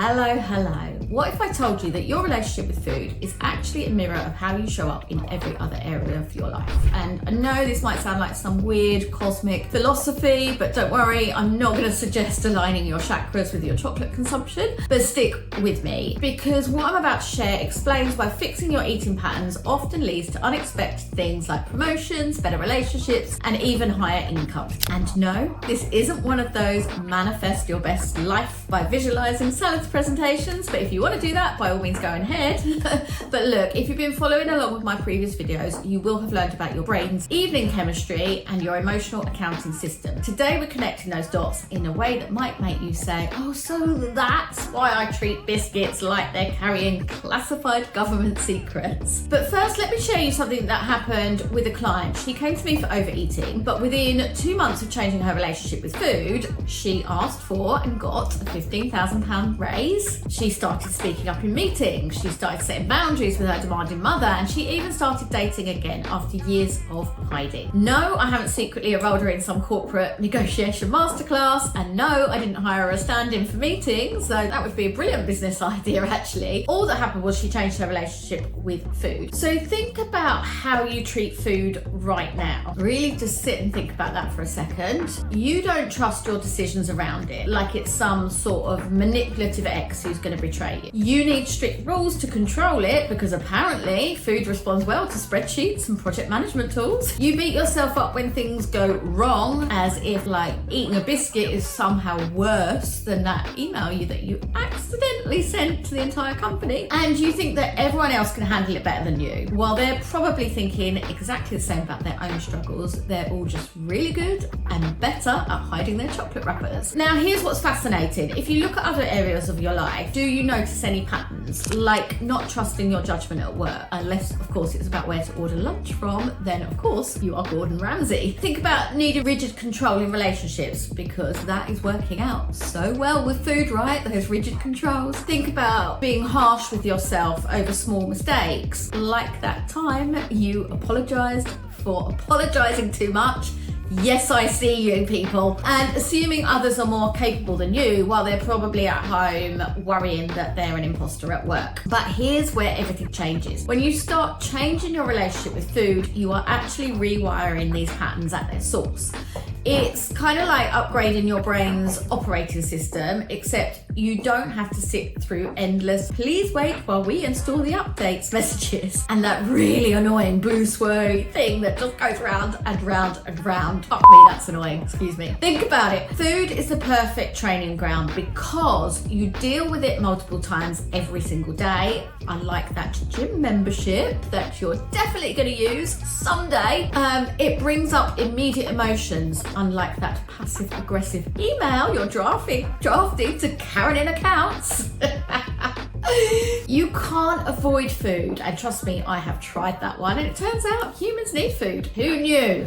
Hello. What if I told you that your relationship with food is actually a mirror of how you show up in every other area of your life? And I know this might sound like some weird cosmic philosophy, but don't worry, I'm not going to suggest aligning your chakras with your chocolate consumption, but stick with me because what I'm about to share explains why fixing your eating patterns often leads to unexpected things like promotions, better relationships, and even higher income. And no, this isn't one of those manifest your best life by visualizing salads presentations, but if you want to do that, by all means go ahead. But look, if you've been following along with my previous videos, you will have learned about your brain's evening chemistry and your emotional accounting system. Today we're connecting those dots in a way that might make you say, oh, so that's why I treat biscuits like they're carrying classified government secrets. But first, let me share you something that happened with a client. She came to me for overeating, but within 2 months of changing her relationship with food, she asked for and got a £15,000 raise. She started speaking up in meetings, she started setting boundaries with her demanding mother, and she even started dating again after years of hiding. No, I haven't secretly enrolled her in some corporate negotiation masterclass, and no, I didn't hire her a stand-in for meetings, though that would be a brilliant business idea actually. All that happened was she changed her relationship with food. So think about how you treat food right now. Really just sit and think about that for a second. You don't trust your decisions around it like it's some sort of manipulative ex who's going to betray you. You need strict rules to control it because apparently food responds well to spreadsheets and project management tools. You beat yourself up when things go wrong as if like eating a biscuit is somehow worse than that email that you accidentally sent to the entire company. And you think that everyone else can handle it better than you. While they're probably thinking exactly the same about their own struggles, they're all just really good and better at hiding their chocolate wrappers. Now here's what's fascinating. If you look at other areas of your life, do you notice any patterns? Like not trusting your judgment at work, unless of course it's about where to order lunch from, then of course you are Gordon Ramsay. Think about needing rigid control in relationships because that is working out so well with food, right? Those rigid controls. Think about being harsh with yourself over small mistakes, like that time you apologized for apologizing too much. Yes, I see you people. And assuming others are more capable than you while they're probably at home worrying that they're an imposter at work. But here's where everything changes. When you start changing your relationship with food, you are actually rewiring these patterns at their source. It's kind of like upgrading your brain's operating system, except you don't have to sit through endless "please wait while we install the updates" messages and that really annoying blue swirly thing that just goes round and round and round. Fuck me, that's annoying, excuse me. Think about it. Food is the perfect training ground because you deal with it multiple times every single day, unlike that gym membership that you're definitely going to use someday. It brings up immediate emotions, unlike that passive-aggressive email you're drafting to Karen in accounts. You can't avoid food, and trust me, I have tried that one, and it turns out humans need food. Who knew?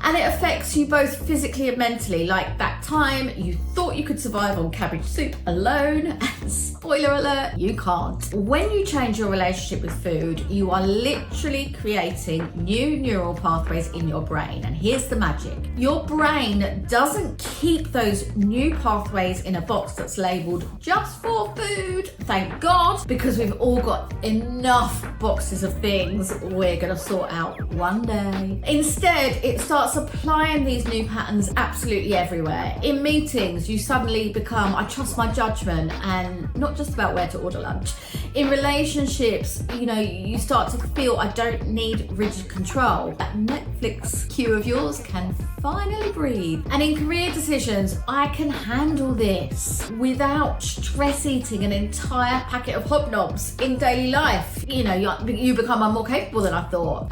And it affects you both physically and mentally, like that time you thought you could survive on cabbage soup alone, and spoiler alert, you can't. When you change your relationship with food, you are literally creating new neural pathways in your brain, and here's the magic. Your brain doesn't keep those new pathways in a box that's labeled just for food. Thank God, because we've all got enough boxes of things we're going to sort out one day. Instead, it starts applying these new patterns absolutely everywhere. In meetings, you suddenly become, I trust my judgment, and not just about where to order lunch. In relationships, you start to feel, I don't need rigid control. That Netflix queue of yours can finally breathe. And in career decisions, I can handle this without stress eating an entire packet of hobnobs in daily life. You become more capable than I thought.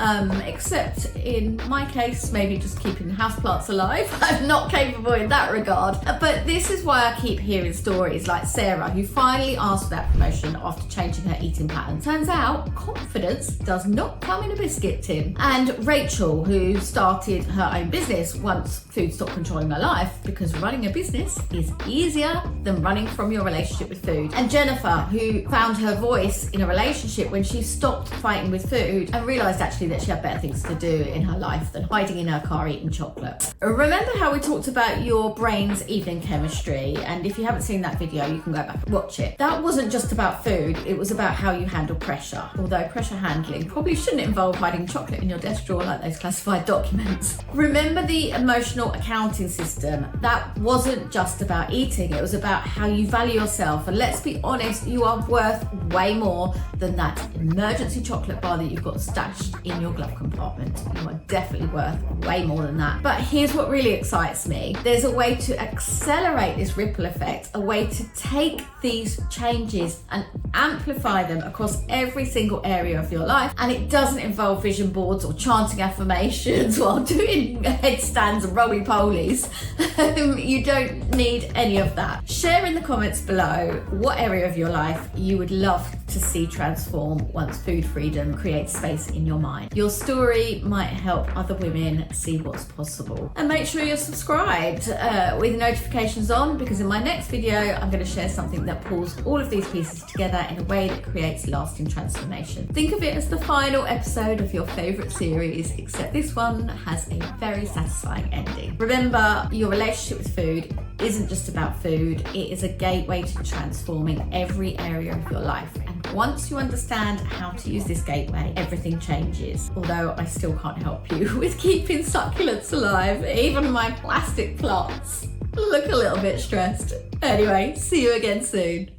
Except in my case, maybe just keeping houseplants alive. I'm not capable in that regard. But this is why I keep hearing stories like Sarah, who finally asked for that promotion after changing her eating pattern. Turns out confidence does not come in a biscuit tin. And Rachel, who started her own business once food stopped controlling her life, because running a business is easier than running from your relationship relationship with food. And Jennifer, who found her voice in a relationship when she stopped fighting with food and realised actually that she had better things to do in her life than hiding in her car eating chocolate. Remember how we talked about your brain's evening chemistry? And if you haven't seen that video, you can go back and watch it. That wasn't just about food, it was about how you handle pressure. Although pressure handling probably shouldn't involve hiding chocolate in your desk drawer like those classified documents. Remember the emotional accounting system? That wasn't just about eating, it was about how you value yourself. And let's be honest, you are worth way more than that emergency chocolate bar that you've got stashed in your glove compartment. You are definitely worth way more than that. But here's what really excites me. There's a way to accelerate this ripple effect, a way to take these changes and amplify them across every single area of your life. And it doesn't involve vision boards or chanting affirmations while doing headstands and roly-polies. You don't need any of that. Share in the comments below what area of your life you would love to see transform once food freedom creates space in your mind. Your story might help other women see what's possible. And make sure you're subscribed with notifications on, because in my next video I'm going to share something that pulls all of these pieces together in a way that creates lasting transformation. Think of it as the final episode of your favourite series, except this one has a very satisfying ending. Remember, your relationship with food isn't just about food, it is a gateway to transforming every area of your life. And once you understand how to use this gateway, everything changes. Although I still can't help you with keeping succulents alive. Even my plastic plots look a little bit stressed. Anyway, see you again soon.